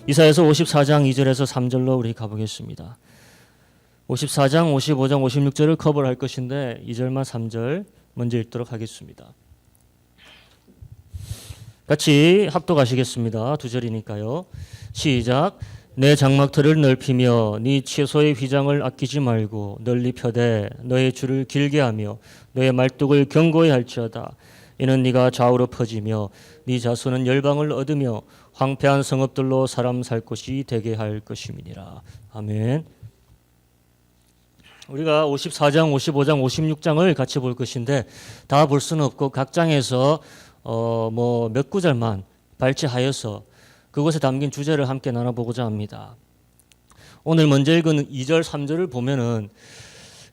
이사야서 54장 2절에서 3절로 우리 가보겠습니다. 54장, 55장, 56절을 커버를 할 것인데 2절만 3절 먼저 읽도록 하겠습니다. 같이 합독하시겠습니다. 2절이니까요. 시작. 내 장막터를 넓히며 네 채소의 휘장을 아끼지 말고 널리 펴되 너의 줄을 길게 하며 너의 말뚝을 견고히 할지어다. 이는 네가 좌우로 퍼지며 네 자손은 열방을 얻으며 황폐한 성읍들로 사람 살 곳이 되게 할 것임이니라. 아멘. 우리가 54장, 55장, 56장을 같이 볼 것인데 다 볼 수는 없고 각 장에서 몇 구절만 발췌하여서 그곳에 담긴 주제를 함께 나눠보고자 합니다. 오늘 먼저 읽은 2절, 3절을 보면은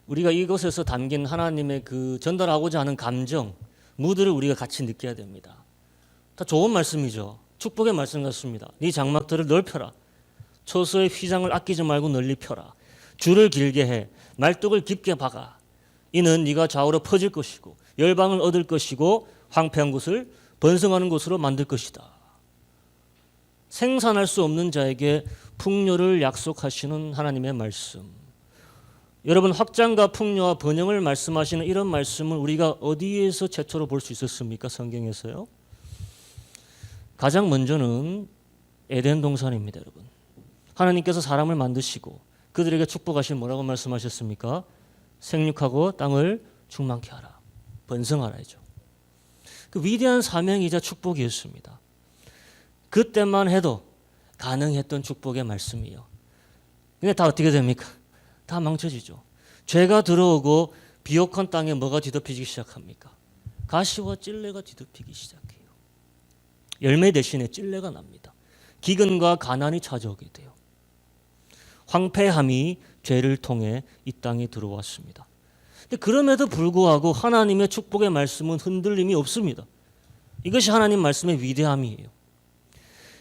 우리가 이곳에서 담긴 하나님의 그 전달하고자 하는 감정, 무드를 우리가 같이 느껴야 됩니다. 다 좋은 말씀이죠. 축복의 말씀 같습니다. 네 장막들을 넓혀라. 초소의 휘장을 아끼지 말고 널리 펴라. 줄을 길게 해. 말뚝을 깊게 박아. 이는 네가 좌우로 퍼질 것이고 열방을 얻을 것이고 황폐한 곳을 번성하는 곳으로 만들 것이다. 생산할 수 없는 자에게 풍요를 약속하시는 하나님의 말씀. 여러분, 확장과 풍요와 번영을 말씀하시는 이런 말씀을 우리가 어디에서 최초로 볼 수 있었습니까? 성경에서요. 가장 먼저는 에덴 동산입니다, 여러분. 하나님께서 사람을 만드시고 그들에게 축복하신 뭐라고 말씀하셨습니까? 생육하고 땅을 충만케 하라. 번성하라죠. 그 위대한 사명이자 축복이었습니다. 그때만 해도 가능했던 축복의 말씀이요. 근데 다 어떻게 됩니까? 다 망쳐지죠. 죄가 들어오고 비옥한 땅에 뭐가 뒤덮이기 시작합니까? 가시와 찔레가 뒤덮이기 시작해요. 열매 대신에 찔레가 납니다. 기근과 가난이 찾아오게 돼요. 황폐함이 죄를 통해 이 땅에 들어왔습니다. 근데 그럼에도 불구하고 하나님의 축복의 말씀은 흔들림이 없습니다. 이것이 하나님 말씀의 위대함이에요.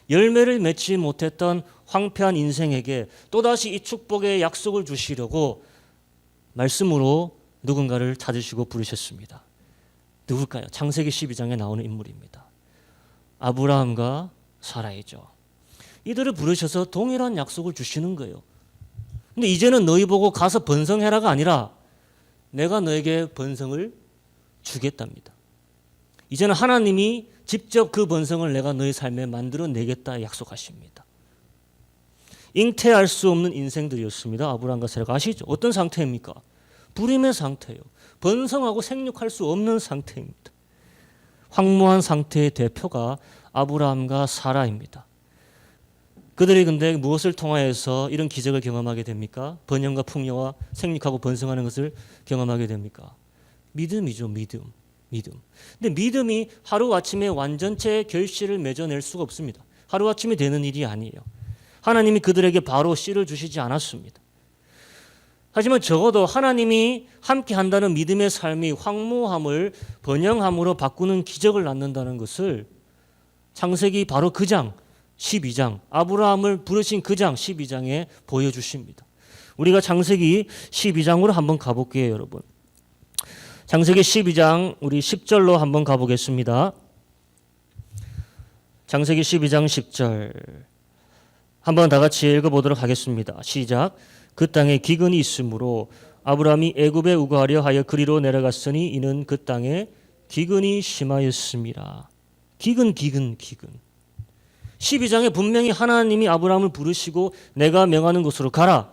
열매를 맺지 못했던 황폐한 인생에게 또다시 이 축복의 약속을 주시려고 말씀으로 누군가를 찾으시고 부르셨습니다. 누굴까요? 창세기 12장에 나오는 인물입니다. 아브라함과 사라이죠. 이들을 부르셔서 동일한 약속을 주시는 거예요. 근데 이제는 너희 보고 가서 번성해라가 아니라 내가 너에게 번성을 주겠답니다. 이제는 하나님이 직접 그 번성을 내가 너희 삶에 만들어내겠다 약속하십니다. 잉태할 수 없는 인생들이었습니다. 아브라함과 사라가. 아시죠? 어떤 상태입니까? 불임의 상태예요. 번성하고 생육할 수 없는 상태입니다. 황무한 상태의 대표가 아브라함과 사라입니다. 그들이 근데 무엇을 통하여서 이런 기적을 경험하게 됩니까? 번영과 풍요와 생육하고 번성하는 것을 경험하게 됩니까? 믿음이죠. 믿음. 근데 믿음이 하루아침에 완전체 결실을 맺어낼 수가 없습니다. 하루아침에 되는 일이 아니에요. 하나님이 그들에게 바로 씨를 주시지 않았습니다. 하지만 적어도 하나님이 함께 한다는 믿음의 삶이 황무함을 번영함으로 바꾸는 기적을 낳는다는 것을 창세기 바로 그 장 12장, 아브라함을 부르신 그 장 12장에 보여주십니다. 우리가 창세기 12장으로 한번 가볼게요, 여러분. 창세기 12장 우리 10절로 한번 가보겠습니다. 창세기 12장 10절 한번 다 같이 읽어보도록 하겠습니다. 시작. 그 땅에 기근이 있으므로 아브라함이 애굽에 우거하려 하여 그리로 내려갔으니 이는 그 땅에 기근이 심하였습니다. 기근. 12장에 분명히 하나님이 아브라함을 부르시고 내가 명하는 곳으로 가라.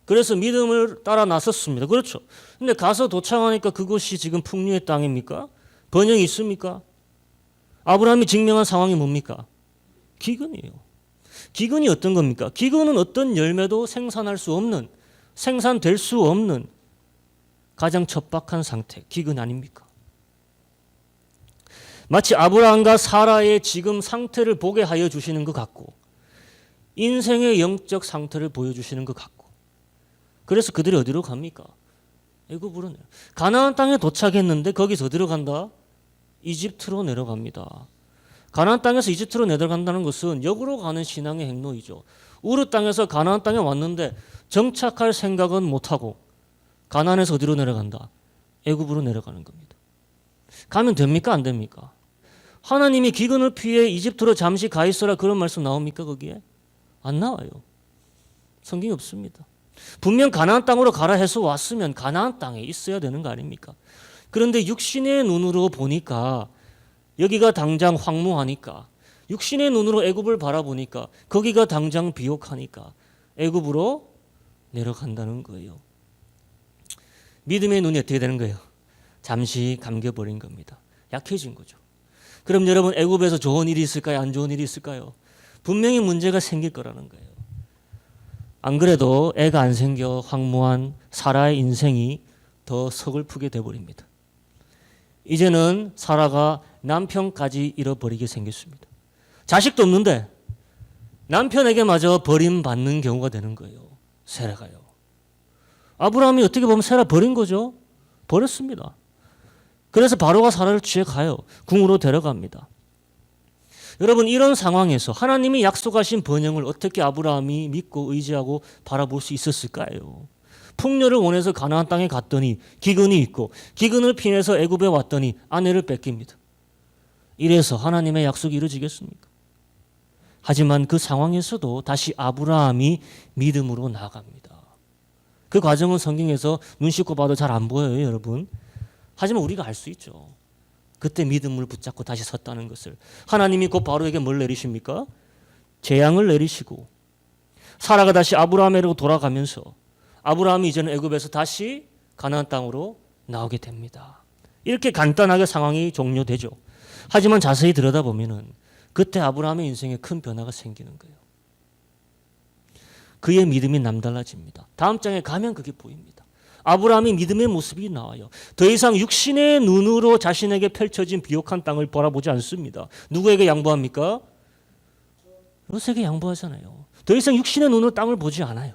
그래서 믿음을 따라 나섰습니다. 그렇죠. 근데 가서 도착하니까 그곳이 지금 풍류의 땅입니까? 번영이 있습니까? 아브라함이 증명한 상황이 뭡니까? 기근이에요. 기근이 어떤 겁니까? 기근은 어떤 열매도 생산할 수 없는, 생산될 수 없는 가장 척박한 상태, 기근 아닙니까? 마치 아브라함과 사라의 지금 상태를 보게 하여 주시는 것 같고 인생의 영적 상태를 보여주시는 것 같고 그래서 그들이 어디로 갑니까? 애굽으로 내려. 가나안 땅에 도착했는데 거기서 어디로 간다? 이집트로 내려갑니다. 가나안 땅에서 이집트로 내려간다는 것은 역으로 가는 신앙의 행로이죠. 우르 땅에서 가나안 땅에 왔는데 정착할 생각은 못하고 가나안에서 어디로 내려간다? 애굽으로 내려가는 겁니다. 가면 됩니까? 안 됩니까? 하나님이 기근을 피해 이집트로 잠시 가 있어라 그런 말씀 나옵니까 거기에? 안 나와요. 성경이 없습니다. 분명 가나안 땅으로 가라 해서 왔으면 가나안 땅에 있어야 되는 거 아닙니까? 그런데 육신의 눈으로 보니까 여기가 당장 황무하니까, 육신의 눈으로 애굽을 바라보니까 거기가 당장 비옥하니까 애굽으로 내려간다는 거예요. 믿음의 눈이 어떻게 되는 거예요? 잠시 감겨버린 겁니다. 약해진 거죠. 그럼 여러분, 애굽에서 좋은 일이 있을까요? 안 좋은 일이 있을까요? 분명히 문제가 생길 거라는 거예요. 안 그래도 애가 안 생겨 황무한 사라의 인생이 더 서글프게 돼버립니다. 이제는 사라가 남편까지 잃어버리게 생겼습니다. 자식도 없는데 남편에게 마저 버림받는 경우가 되는 거예요. 세라가요. 아브라함이 어떻게 보면 세라 버린 거죠. 버렸습니다. 그래서 바로가 사라를 취해 가요. 궁으로 데려갑니다. 여러분, 이런 상황에서 하나님이 약속하신 번영을 어떻게 아브라함이 믿고 의지하고 바라볼 수 있었을까요? 풍요를 원해서 가나안 땅에 갔더니 기근이 있고, 기근을 피해서 애굽에 왔더니 아내를 뺏깁니다. 이래서 하나님의 약속이 이루어지겠습니까? 하지만 그 상황에서도 다시 아브라함이 믿음으로 나아갑니다. 그 과정은 성경에서 눈 씻고 봐도 잘 안 보여요, 여러분. 하지만 우리가 알 수 있죠. 그때 믿음을 붙잡고 다시 섰다는 것을. 하나님이 곧 바로에게 뭘 내리십니까? 재앙을 내리시고, 사라가 다시 아브라함에게로 돌아가면서 아브라함이 이제는 애굽에서 다시 가나안 땅으로 나오게 됩니다. 이렇게 간단하게 상황이 종료되죠. 하지만 자세히 들여다보면은 그때 아브라함의 인생에 큰 변화가 생기는 거예요. 그의 믿음이 남달라집니다. 다음 장에 가면 그게 보입니다. 아브라함이 믿음의 모습이 나와요. 더 이상 육신의 눈으로 자신에게 펼쳐진 비옥한 땅을 바라보지 않습니다. 누구에게 양보합니까? 롯에게 양보하잖아요. 더 이상 육신의 눈으로 땅을 보지 않아요.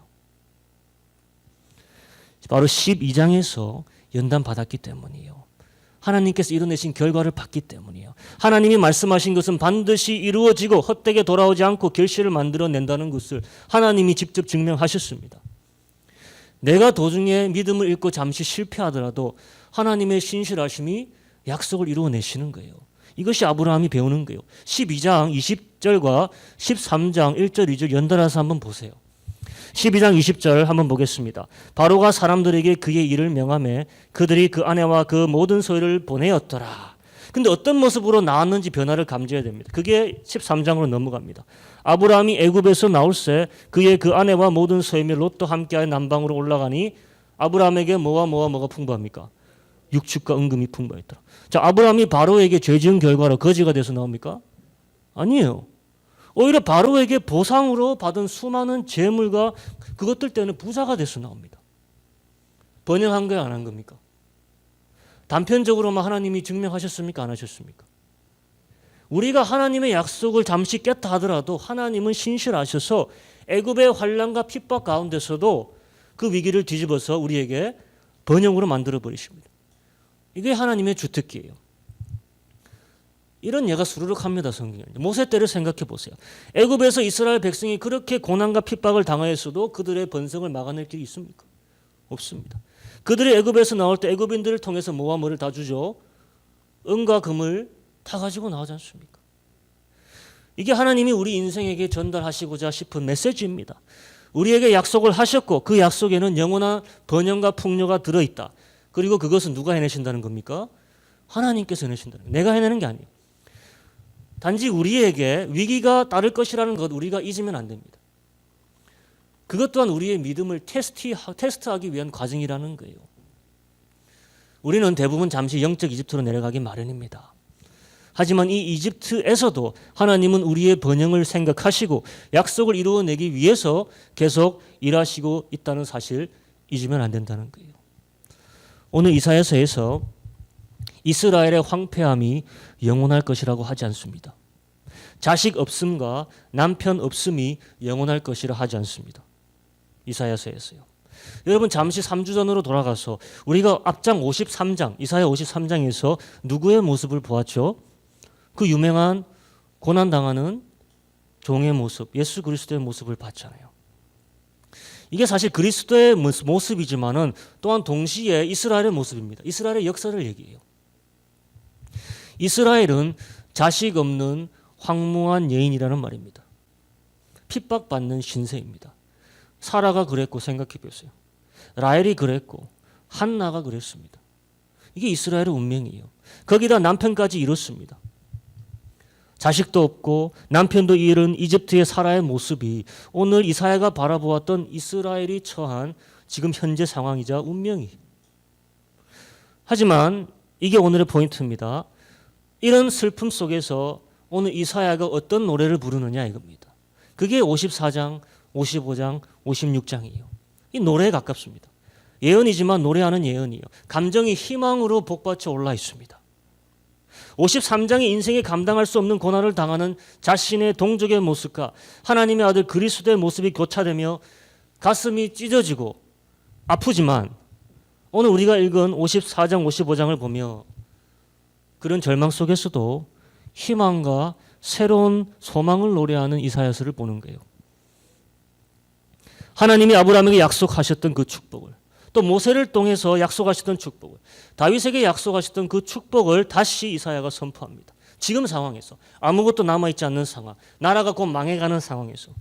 바로 12장에서 연단받았기 때문이에요. 하나님께서 이뤄내신 결과를 봤기 때문이에요. 하나님이 말씀하신 것은 반드시 이루어지고 헛되게 돌아오지 않고 결실을 만들어낸다는 것을 하나님이 직접 증명하셨습니다. 내가 도중에 믿음을 잃고 잠시 실패하더라도 하나님의 신실하심이 약속을 이루어내시는 거예요. 이것이 아브라함이 배우는 거예요. 12장 20절과 13장 1절 2절 연달아서 한번 보세요. 12장 20절 한번 보겠습니다. 바로가 사람들에게 그의 일을 명하매 그들이 그 아내와 그 모든 소유를 보내었더라. 근데 어떤 모습으로 나왔는지 변화를 감지해야 됩니다. 그게 13장으로 넘어갑니다. 아브라함이 애굽에서 나올새 그의 그 아내와 모든 소유며 롯도 함께하여 남방으로 올라가니 아브라함에게 뭐가 풍부합니까? 육축과 은금이 풍부했더라. 자, 아브라함이 바로에게 죄 지은 결과로 거지가 돼서 나옵니까? 아니에요. 오히려 바로에게 보상으로 받은 수많은 재물과 그것들 때문에 부자가 돼서 나옵니다. 번영한 거야, 안 한 겁니까? 단편적으로만 하나님이 증명하셨습니까? 안 하셨습니까? 우리가 하나님의 약속을 잠시 깼다 하더라도 하나님은 신실하셔서 애굽의 환난과 핍박 가운데서도 그 위기를 뒤집어서 우리에게 번영으로 만들어 버리십니다. 이게 하나님의 주특기예요. 이런 예가 수두룩합니다. 성경에. 모세 때를 생각해 보세요. 애굽에서 이스라엘 백성이 그렇게 고난과 핍박을 당하였어도 그들의 번성을 막아낼 길이 있습니까? 없습니다. 그들이 애굽에서 나올 때 애굽인들을 통해서 뭐와 뭐를 다 주죠? 은과 금을 다 가지고 나오지 않습니까? 이게 하나님이 우리 인생에게 전달하시고자 싶은 메시지입니다. 우리에게 약속을 하셨고 그 약속에는 영원한 번영과 풍요가 들어있다. 그리고 그것은 누가 해내신다는 겁니까? 하나님께서 해내신다는 거예요. 내가 해내는 게 아니에요. 단지 우리에게 위기가 따를 것이라는 것 우리가 잊으면 안 됩니다. 그것 또한 우리의 믿음을 테스트하기 위한 과정이라는 거예요. 우리는 대부분 잠시 영적 이집트로 내려가기 마련입니다. 하지만 이 이집트에서도 하나님은 우리의 번영을 생각하시고 약속을 이루어내기 위해서 계속 일하시고 있다는 사실 잊으면 안 된다는 거예요. 오늘 이사야서에서 이스라엘의 황폐함이 영원할 것이라고 하지 않습니다. 자식 없음과 남편 없음이 영원할 것이라 하지 않습니다. 이사야서에서요. 여러분 잠시 3주 전으로 돌아가서 우리가 앞장 53장, 이사야 53장에서 누구의 모습을 보았죠? 그 유명한 고난당하는 종의 모습, 예수 그리스도의 모습을 봤잖아요. 이게 사실 그리스도의 모습이지만은 또한 동시에 이스라엘의 모습입니다. 이스라엘의 역사를 얘기해요. 이스라엘은 자식 없는 황무한 여인이라는 말입니다. 핍박받는 신세입니다. 사라가 그랬고 생각해 보세요. 라헬이 그랬고 한나가 그랬습니다. 이게 이스라엘의 운명이에요. 거기다 남편까지 이렇습니다. 자식도 없고 남편도 잃은 이집트의 사라의 모습이 오늘 이사야가 바라보았던 이스라엘이 처한 지금 현재 상황이자 운명이. 하지만 이게 오늘의 포인트입니다. 이런 슬픔 속에서 오늘 이사야가 어떤 노래를 부르느냐 이겁니다. 그게 54장, 55장, 56장이에요. 이 노래에 가깝습니다. 예언이지만 노래하는 예언이에요. 감정이 희망으로 복받쳐 올라 있습니다. 53장의 인생에 감당할 수 없는 고난을 당하는 자신의 동족의 모습과 하나님의 아들 그리스도의 모습이 교차되며 가슴이 찢어지고 아프지만 오늘 우리가 읽은 54장, 55장을 보며 그런 절망 속에서도 희망과 새로운 소망을 노래하는 이사야서를 보는 거예요. 하나님이 아브라함에게 약속하셨던 그 축복을, 또 모세를 통해서 약속하셨던 축복을, 다윗에게 약속하셨던 그 축복을 다시 이사야가 선포합니다. 지금 상황에서 아무것도 남아있지 않는 상황, 나라가 곧 망해가는 상황에서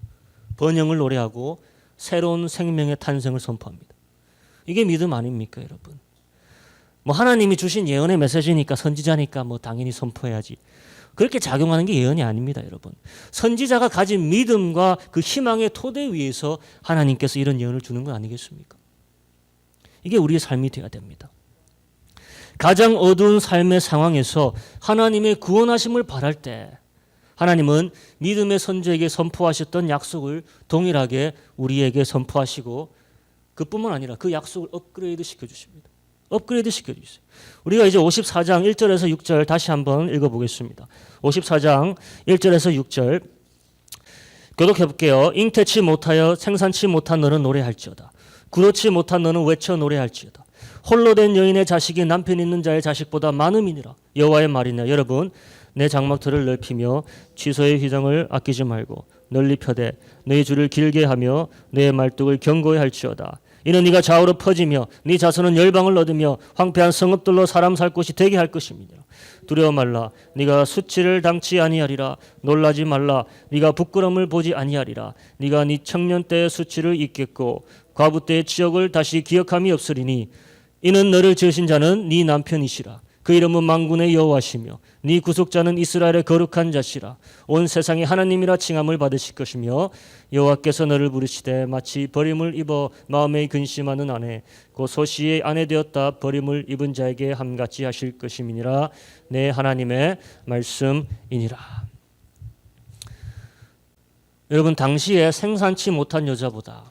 번영을 노래하고 새로운 생명의 탄생을 선포합니다. 이게 믿음 아닙니까, 여러분? 뭐 하나님이 주신 예언의 메시지니까, 선지자니까 뭐 당연히 선포해야지. 그렇게 작용하는 게 예언이 아닙니다, 여러분. 선지자가 가진 믿음과 그 희망의 토대 위에서 하나님께서 이런 예언을 주는 건 아니겠습니까? 이게 우리의 삶이 되어야 됩니다. 가장 어두운 삶의 상황에서 하나님의 구원하심을 바랄 때 하나님은 믿음의 선조에게 선포하셨던 약속을 동일하게 우리에게 선포하시고 그뿐만 아니라 그 약속을 업그레이드 시켜주십니다. 업그레이드 시켜주세요. 우리가 이제 54장 1절에서 6절 다시 한번 읽어보겠습니다. 54장 1절에서 6절 교독해 볼게요. 잉태치 못하여 생산치 못한 너는 노래할지어다. 그렇지 못한 너는 외쳐 노래할지어다. 홀로 된 여인의 자식이 남편 있는 자의 자식보다 많음이니라. 여호와의 말이냐. 여러분, 내 장막터를 넓히며 취소의 휘장을 아끼지 말고 널리 펴되 너희 줄을 길게 하며 내 말뚝을 견고히 할지어다. 이는 네가 좌우로 퍼지며 네 자손은 열방을 얻으며 황폐한 성읍들로 사람 살 곳이 되게 할 것입니다. 두려워 말라. 네가 수치를 당치 아니하리라. 놀라지 말라. 네가 부끄러움을 보지 아니하리라. 네가 네 청년 때의 수치를 잊겠고 과부 때의 치욕을 다시 기억함이 없으리니 이는 너를 지으신 자는 네 남편이시라. 그 이름은 만군의 여호와시며 네 구속자는 이스라엘의 거룩한 자시라. 온 세상이 하나님이라 칭함을 받으실 것이며 여호와께서 너를 부르시되 마치 버림을 입어 마음에 근심하는 아내 곧 소시의 아내 되었다 버림을 입은 자에게 함같이 하실 것임이니라. 내 하나님의 말씀이니라. 여러분, 당시에 생산치 못한 여자보다,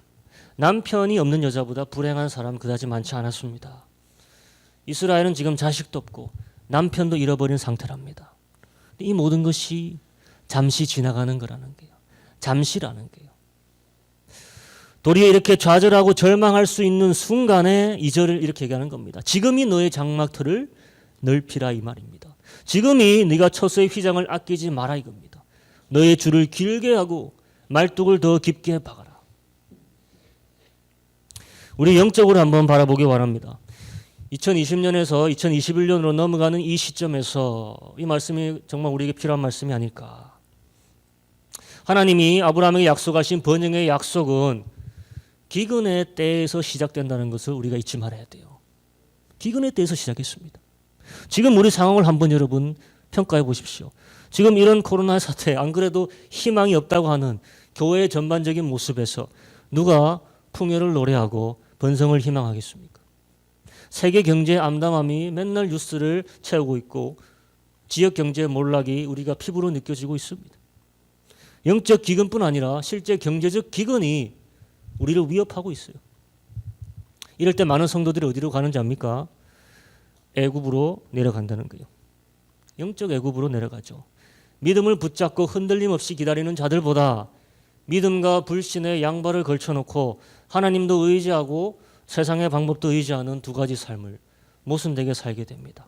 남편이 없는 여자보다 불행한 사람 그다지 많지 않았습니다. 이스라엘은 지금 자식도 없고 남편도 잃어버린 상태랍니다. 이 모든 것이 잠시 지나가는 거라는 거예요. 잠시라는 거예요. 도리어 이렇게 좌절하고 절망할 수 있는 순간에 이 절을 이렇게 얘기하는 겁니다. 지금이 너의 장막터를 넓히라 이 말입니다. 지금이 네가 처소의 휘장을 아끼지 마라 이겁니다. 너의 줄을 길게 하고 말뚝을 더 깊게 박아라. 우리 영적으로 한번 바라보기 바랍니다. 2020년에서 2021년으로 넘어가는 이 시점에서 이 말씀이 정말 우리에게 필요한 말씀이 아닐까. 하나님이 아브라함에게 약속하신 번영의 약속은 기근의 때에서 시작된다는 것을 우리가 잊지 말아야 돼요. 기근의 때에서 시작했습니다. 지금 우리 상황을 한번 여러분 평가해 보십시오. 지금 이런 코로나 사태, 안 그래도 희망이 없다고 하는 교회의 전반적인 모습에서 누가 풍요를 노래하고 번성을 희망하겠습니까? 세계 경제의 암담함이 맨날 뉴스를 채우고 있고 지역 경제의 몰락이 우리가 피부로 느껴지고 있습니다. 영적 기근뿐 아니라 실제 경제적 기근이 우리를 위협하고 있어요. 이럴 때 많은 성도들이 어디로 가는지 압니까? 애굽으로 내려간다는 거예요. 영적 애굽으로 내려가죠. 믿음을 붙잡고 흔들림 없이 기다리는 자들보다 믿음과 불신의 양발을 걸쳐놓고 하나님도 의지하고 세상의 방법도 의지하는 두 가지 삶을 모순되게 살게 됩니다.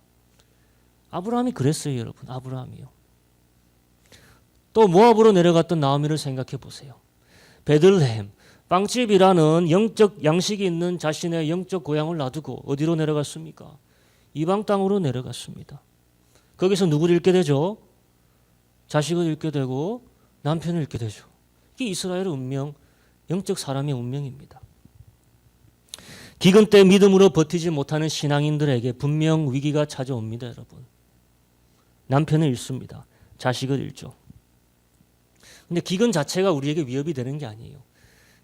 아브라함이 그랬어요, 여러분. 아브라함이요. 또 모압으로 내려갔던 나오미를 생각해 보세요. 베들레헴, 빵집이라는 영적 양식이 있는 자신의 영적 고향을 놔두고 어디로 내려갔습니까? 이방 땅으로 내려갔습니다. 거기서 누구를 잃게 되죠? 자식을 잃게 되고 남편을 잃게 되죠. 그게 이스라엘의 운명, 영적 사람의 운명입니다. 기근 때 믿음으로 버티지 못하는 신앙인들에게 분명 위기가 찾아옵니다, 여러분. 남편을 잃습니다. 자식을 잃죠. 근데 기근 자체가 우리에게 위협이 되는 게 아니에요.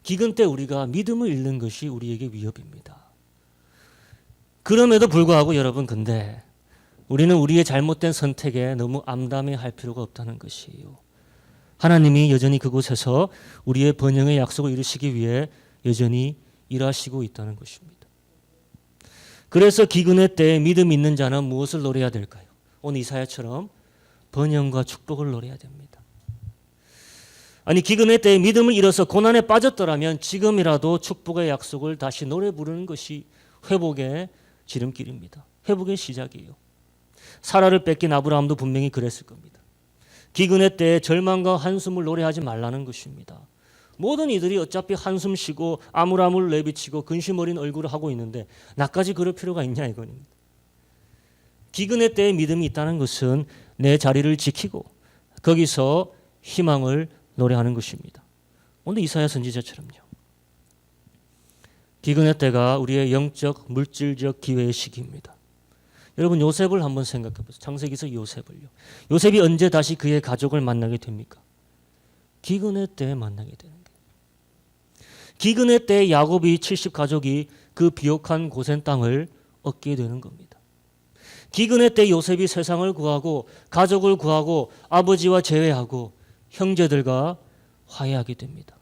기근 때 우리가 믿음을 잃는 것이 우리에게 위협입니다. 그럼에도 불구하고 여러분, 근데 우리는 우리의 잘못된 선택에 너무 암담해할 필요가 없다는 것이에요. 하나님이 여전히 그곳에서 우리의 번영의 약속을 이루시기 위해 여전히 일하시고 있다는 것입니다. 그래서 기근의 때에 믿음 있는 자는 무엇을 노려야 될까요? 오늘 이사야처럼 번영과 축복을 노려야 됩니다. 아니, 기근의 때에 믿음을 잃어서 고난에 빠졌더라면 지금이라도 축복의 약속을 다시 노래 부르는 것이 회복의 지름길입니다. 회복의 시작이에요. 사라를 뺏긴 아브라함도 분명히 그랬을 겁니다. 기근의 때에 절망과 한숨을 노래하지 말라는 것입니다. 모든 이들이 어차피 한숨 쉬고 아물아물 내비치고 근심 어린 얼굴을 하고 있는데 나까지 그럴 필요가 있냐 이겁니다. 기근의 때에 믿음이 있다는 것은 내 자리를 지키고 거기서 희망을 노래하는 것입니다. 오늘 이사야 선지자처럼요. 기근의 때가 우리의 영적 물질적 기회의 시기입니다. 여러분, 요셉을 한번 생각해 보세요. 창세기서 요셉을요. 요셉이 언제 다시 그의 가족을 만나게 됩니까? 기근의 때에 만나게 되는 거예요. 기근의 때에 야곱이 70 가족이 그 비옥한 고센 땅을 얻게 되는 겁니다. 기근의 때 요셉이 세상을 구하고 가족을 구하고 아버지와 재회하고 형제들과 화해하게 됩니다.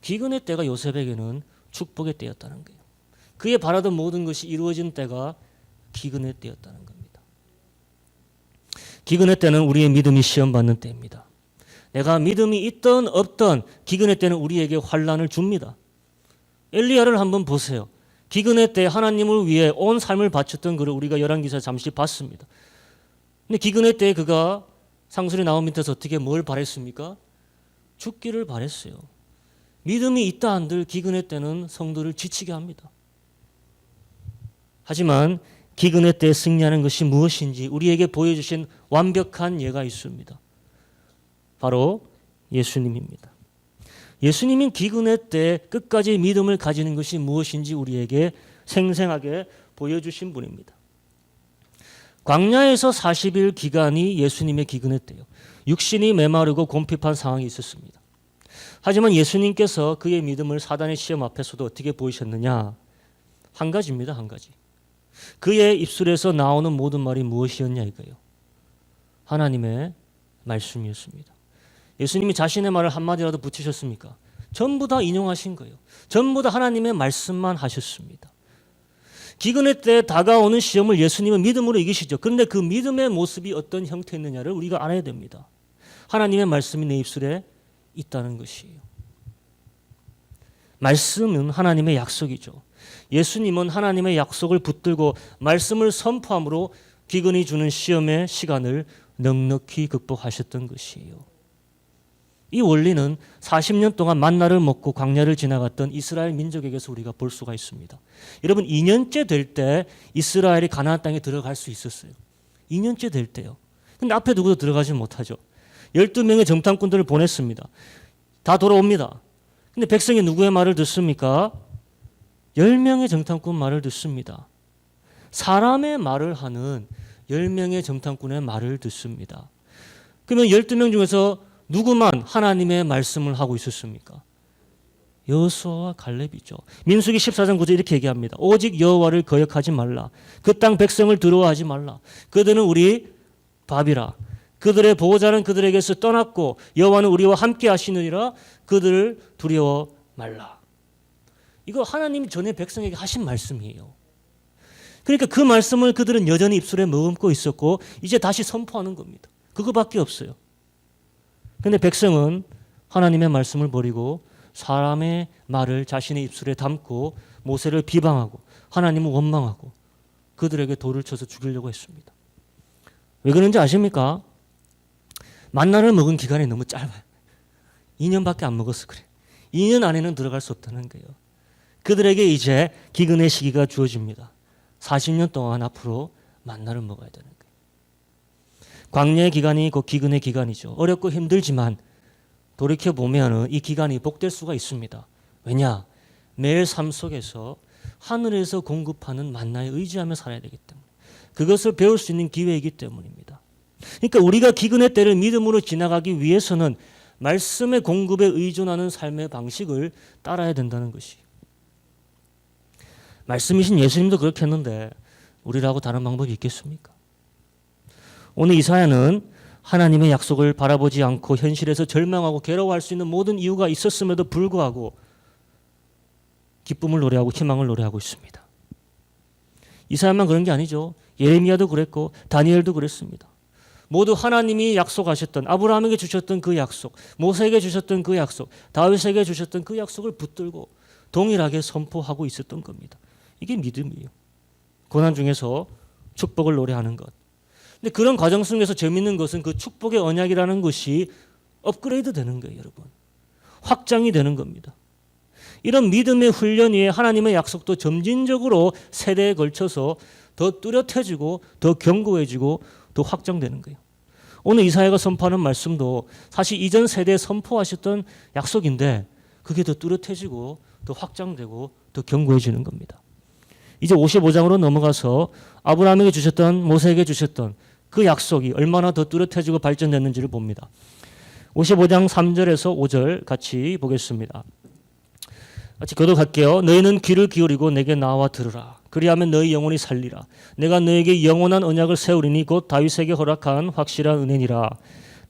기근의 때가 요셉에게는 축복의 때였다는 거예요. 그의 바라던 모든 것이 이루어진 때가 기근의 때였다는 겁니다. 기근의 때는 우리의 믿음이 시험받는 때입니다. 내가 믿음이 있던 없던 기근의 때는 우리에게 환난을 줍니다. 엘리야를 한번 보세요. 기근의 때 하나님을 위해 온 삶을 바쳤던 그를 우리가 열왕기서 잠시 봤습니다. 근데 기근의 때 그가 상술이 나온 밑에서 어떻게 뭘 바랬습니까? 죽기를 바랬어요. 믿음이 있다 한들 기근의 때는 성도를 지치게 합니다. 하지만 기근의 때에 승리하는 것이 무엇인지 우리에게 보여주신 완벽한 예가 있습니다. 바로 예수님입니다. 예수님은 기근의 때 끝까지 믿음을 가지는 것이 무엇인지 우리에게 생생하게 보여주신 분입니다. 광야에서 40일 기간이 예수님의 기근의 때요. 육신이 메마르고 곰핍한 상황이 있었습니다. 하지만 예수님께서 그의 믿음을 사단의 시험 앞에서도 어떻게 보이셨느냐? 한 가지입니다. 한 가지. 그의 입술에서 나오는 모든 말이 무엇이었냐 이거예요. 하나님의 말씀이었습니다. 예수님이 자신의 말을 한마디라도 붙이셨습니까? 전부 다 인용하신 거예요. 전부 다 하나님의 말씀만 하셨습니다. 기근의 때 다가오는 시험을 예수님은 믿음으로 이기시죠. 그런데 그 믿음의 모습이 어떤 형태였느냐를 우리가 알아야 됩니다. 하나님의 말씀이 내 입술에 있다는 것이에요. 말씀은 하나님의 약속이죠. 예수님은 하나님의 약속을 붙들고 말씀을 선포함으로 기근이 주는 시험의 시간을 넉넉히 극복하셨던 것이에요. 이 원리는 40년 동안 만나를 먹고 광야를 지나갔던 이스라엘 민족에게서 우리가 볼 수가 있습니다. 여러분, 2년째 될 때 이스라엘이 가나안 땅에 들어갈 수 있었어요. 2년째 될 때요. 근데 앞에 누구도 들어가지 못하죠. 12명의 정탐꾼들을 보냈습니다. 다 돌아옵니다. 근데 백성이 누구의 말을 듣습니까? 10명의 정탐꾼 말을 듣습니다. 사람의 말을 하는 10명의 정탐꾼의 말을 듣습니다. 그러면 12명 중에서 누구만 하나님의 말씀을 하고 있었습니까? 여호수아와 갈렙이죠. 민수기 14장 9절 이렇게 얘기합니다. 오직 여호와를 거역하지 말라. 그 땅 백성을 두려워하지 말라. 그들은 우리 밥이라. 그들의 보호자는 그들에게서 떠났고 여호와는 우리와 함께 하시느니라. 그들을 두려워 말라. 이거 하나님 전에 백성에게 하신 말씀이에요. 그러니까 그 말씀을 그들은 여전히 입술에 머금고 있었고 이제 다시 선포하는 겁니다. 그거밖에 없어요. 그런데 백성은 하나님의 말씀을 버리고 사람의 말을 자신의 입술에 담고 모세를 비방하고 하나님을 원망하고 그들에게 돌을 쳐서 죽이려고 했습니다. 왜 그런지 아십니까? 만나를 먹은 기간이 너무 짧아요. 2년밖에 안 먹었어 그래. 2년 안에는 들어갈 수 없다는 거예요. 그들에게 이제 기근의 시기가 주어집니다. 40년 동안 앞으로 만나를 먹어야 되는 거예요. 광야의 기간이 곧 기근의 기간이죠. 어렵고 힘들지만 돌이켜 보면은 이 기간이 복될 수가 있습니다. 왜냐? 매일 삶 속에서 하늘에서 공급하는 만나에 의지하며 살아야 되기 때문에, 그것을 배울 수 있는 기회이기 때문입니다. 그러니까 우리가 기근의 때를 믿음으로 지나가기 위해서는 말씀의 공급에 의존하는 삶의 방식을 따라야 된다는 것이. 말씀이신 예수님도 그렇게 했는데 우리라고 다른 방법이 있겠습니까? 오늘 이사야는 하나님의 약속을 바라보지 않고 현실에서 절망하고 괴로워할 수 있는 모든 이유가 있었음에도 불구하고 기쁨을 노래하고 희망을 노래하고 있습니다. 이사야만 그런 게 아니죠. 예레미야도 그랬고 다니엘도 그랬습니다. 모두 하나님이 약속하셨던, 아브라함에게 주셨던 그 약속, 모세에게 주셨던 그 약속, 다윗에게 주셨던 그 약속을 붙들고 동일하게 선포하고 있었던 겁니다. 이게 믿음이에요. 고난 중에서 축복을 노래하는 것. 근데 그런 과정 속에서 재밌는 것은 그 축복의 언약이라는 것이 업그레이드 되는 거예요, 여러분. 확장이 되는 겁니다. 이런 믿음의 훈련 위에 하나님의 약속도 점진적으로 세대에 걸쳐서 더 뚜렷해지고 더 견고해지고 더 확장되는 거예요. 오늘 이사야가 선포하는 말씀도 사실 이전 세대에 선포하셨던 약속인데 그게 더 뚜렷해지고 더 확장되고 더 견고해지는 겁니다. 이제 55장으로 넘어가서 아브라함에게 주셨던, 모세에게 주셨던 그 약속이 얼마나 더 뚜렷해지고 발전됐는지를 봅니다. 55장 3절에서 5절 같이 보겠습니다. 같이 교독할게요. 너희는 귀를 기울이고 내게 나와 들으라. 그리하면 너희 영혼이 살리라. 내가 너에게 영원한 언약을 세우리니 곧 다윗에게 허락한 확실한 은혜니라.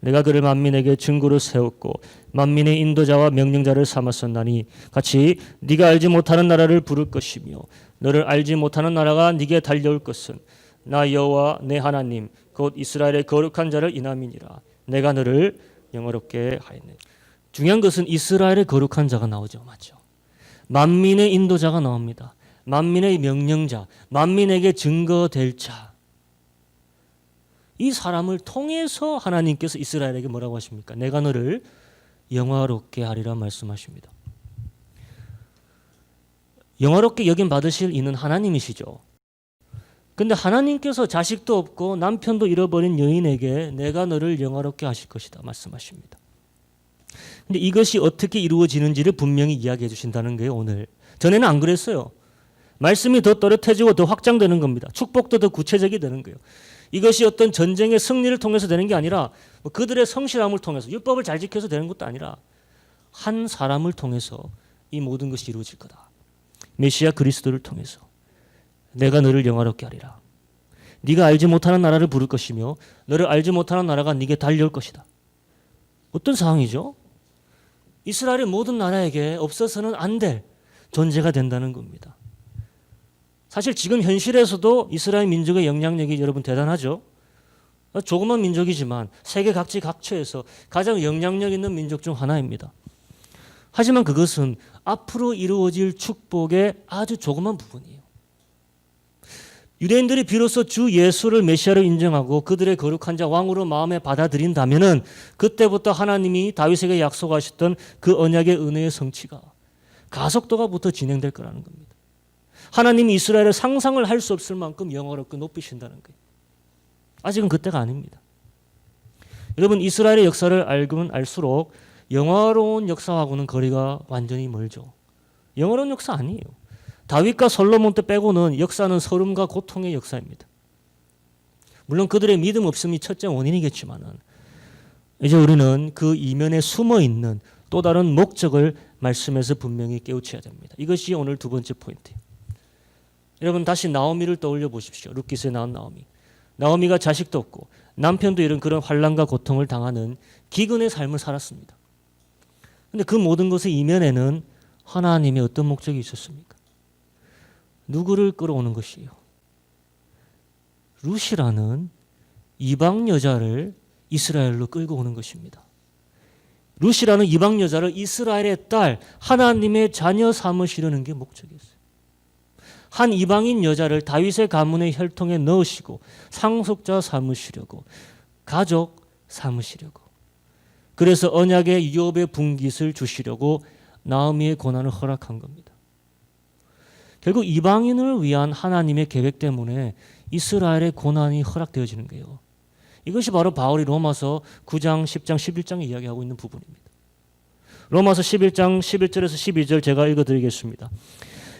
내가 그를 만민에게 증거로 세웠고 만민의 인도자와 명령자를 삼았었나니 같이 네가 알지 못하는 나라를 부를 것이며 너를 알지 못하는 나라가 네게 달려올 것은 나 여호와 내 하나님 곧 이스라엘의 거룩한 자를 인함이니라. 내가 너를 영화롭게 하였네. 중요한 것은 이스라엘의 거룩한 자가 나오죠. 맞죠? 만민의 인도자가 나옵니다. 만민의 명령자, 만민에게 증거될 자. 이 사람을 통해서 하나님께서 이스라엘에게 뭐라고 하십니까? 내가 너를 영화롭게 하리라 말씀하십니다. 영화롭게 여김 받으실 이는 하나님이시죠. 근데 하나님께서 자식도 없고 남편도 잃어버린 여인에게 내가 너를 영화롭게 하실 것이다 말씀하십니다. 근데 이것이 어떻게 이루어지는지를 분명히 이야기해 주신다는 거예요, 오늘. 전에는 안 그랬어요. 말씀이 더 또렷해지고 더 확장되는 겁니다. 축복도 더 구체적이 되는 거예요. 이것이 어떤 전쟁의 승리를 통해서 되는 게 아니라 그들의 성실함을 통해서, 율법을 잘 지켜서 되는 것도 아니라 한 사람을 통해서 이 모든 것이 이루어질 거다. 메시아 그리스도를 통해서 내가 너를 영화롭게 하리라. 네가 알지 못하는 나라를 부를 것이며 너를 알지 못하는 나라가 네게 달려올 것이다. 어떤 상황이죠? 이스라엘의 모든 나라에게 없어서는 안 될 존재가 된다는 겁니다. 사실 지금 현실에서도 이스라엘 민족의 영향력이 여러분 대단하죠. 조그만 민족이지만 세계 각지 각처에서 가장 영향력 있는 민족 중 하나입니다. 하지만 그것은 앞으로 이루어질 축복의 아주 조그만 부분이에요. 유대인들이 비로소 주 예수를 메시아로 인정하고 그들의 거룩한 자 왕으로 마음에 받아들인다면은 그때부터 하나님이 다윗에게 약속하셨던 그 언약의 은혜의 성취가 가속도가 부터 진행될 거라는 겁니다. 하나님이 이스라엘을 상상을 할 수 없을 만큼 영화롭게 높이신다는 거예요. 아직은 그때가 아닙니다. 여러분, 이스라엘의 역사를 알면 알수록 영화로운 역사하고는 거리가 완전히 멀죠. 영화로운 역사 아니에요. 다윗과 솔로몬 때 빼고는 역사는 서름과 고통의 역사입니다. 물론 그들의 믿음 없음이 첫째 원인이겠지만은 이제 우리는 그 이면에 숨어 있는 또 다른 목적을 말씀에서 분명히 깨우쳐야 됩니다. 이것이 오늘 두 번째 포인트예요. 여러분, 다시 나오미를 떠올려 보십시오. 룻기스에 나온 나오미. 나오미가 자식도 없고 남편도 이런 그런 환난과 고통을 당하는 기근의 삶을 살았습니다. 그런데 그 모든 것의 이면에는 하나님의 어떤 목적이 있었습니까? 누구를 끌어오는 것이에요? 룻이라는 이방 여자를 이스라엘로 끌고 오는 것입니다. 룻이라는 이방 여자를 이스라엘의 딸, 하나님의 자녀 삼으시려는 게 목적이었어요. 한 이방인 여자를 다윗의 가문의 혈통에 넣으시고 상속자 삼으시려고, 가족 삼으시려고, 그래서 언약의 유업의 분깃을 주시려고 나오미의 고난을 허락한 겁니다. 결국 이방인을 위한 하나님의 계획 때문에 이스라엘의 고난이 허락되어지는 거예요. 이것이 바로 바울이 로마서 9장, 10장, 11장에 이야기하고 있는 부분입니다. 로마서 11장 11절에서 12절 제가 읽어드리겠습니다.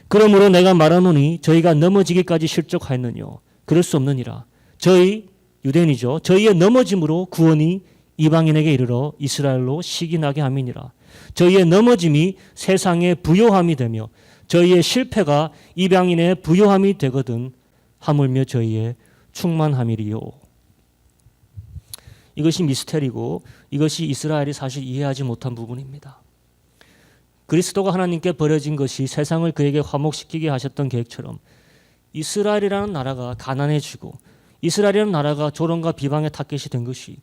그러므로 내가 말하노니 저희가 넘어지기까지 실족하였느뇨. 그럴 수 없느니라. 저희 유대인이죠. 저희의 넘어짐으로 구원이 이방인에게 이르러 이스라엘로 시기나게 함이니라. 저희의 넘어짐이 세상의 부요함이 되며 저희의 실패가 이방인의 부요함이 되거든 하물며 저희의 충만함이리요. 이것이 미스테리고 이것이 이스라엘이 사실 이해하지 못한 부분입니다. 그리스도가 하나님께 버려진 것이 세상을 그에게 화목시키게 하셨던 계획처럼 이스라엘이라는 나라가 가난해지고 이스라엘이라는 나라가 조롱과 비방의 타겟이 된 것이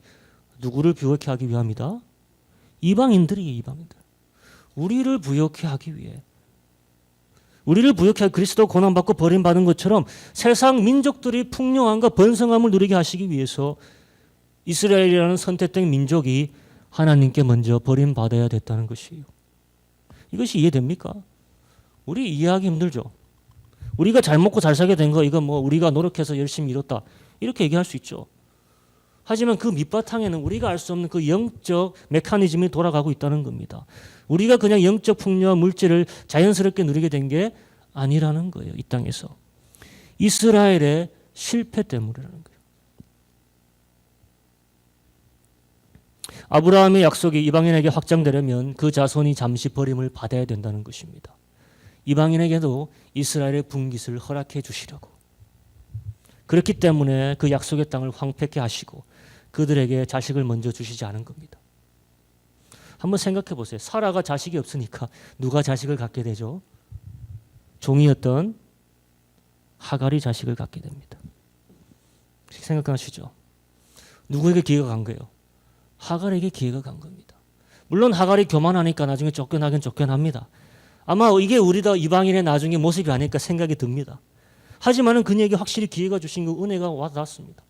누구를 부욕케 하기 위함이다? 이방인들이에요. 이방인들. 우리를 부욕케 하기 위해. 우리를 부욕케 하기 그리스도 고난받고 버림받은 것처럼 세상 민족들이 풍요함과 번성함을 누리게 하시기 위해서 이스라엘이라는 선택된 민족이 하나님께 먼저 버림받아야 됐다는 것이에요. 이것이 이해됩니까? 우리 이해하기 힘들죠. 우리가 잘 먹고 잘 살게 된 거 이거 뭐 우리가 노력해서 열심히 이뤘다 이렇게 얘기할 수 있죠. 하지만 그 밑바탕에는 우리가 알 수 없는 그 영적 메커니즘이 돌아가고 있다는 겁니다. 우리가 그냥 영적 풍요와 물질을 자연스럽게 누리게 된 게 아니라는 거예요. 이 땅에서. 이스라엘의 실패 때문이라는 거예요. 아브라함의 약속이 이방인에게 확장되려면 그 자손이 잠시 버림을 받아야 된다는 것입니다. 이방인에게도 이스라엘의 분깃을 허락해 주시려고. 그렇기 때문에 그 약속의 땅을 황폐케 하시고 그들에게 자식을 먼저 주시지 않은 겁니다. 한번 생각해 보세요. 사라가 자식이 없으니까 누가 자식을 갖게 되죠? 종이었던 하갈이 자식을 갖게 됩니다. 생각하시죠? 누구에게 기회가 간 거예요? 하갈에게 기회가 간 겁니다. 물론 하갈이 교만하니까 나중에 쫓겨나긴 쫓겨납니다. 아마 이게 우리도 이방인의 나중에 모습이 아닐까 생각이 듭니다. 하지만은 그녀에게 확실히 기회가 주신 그 은혜가 와닿았습니다.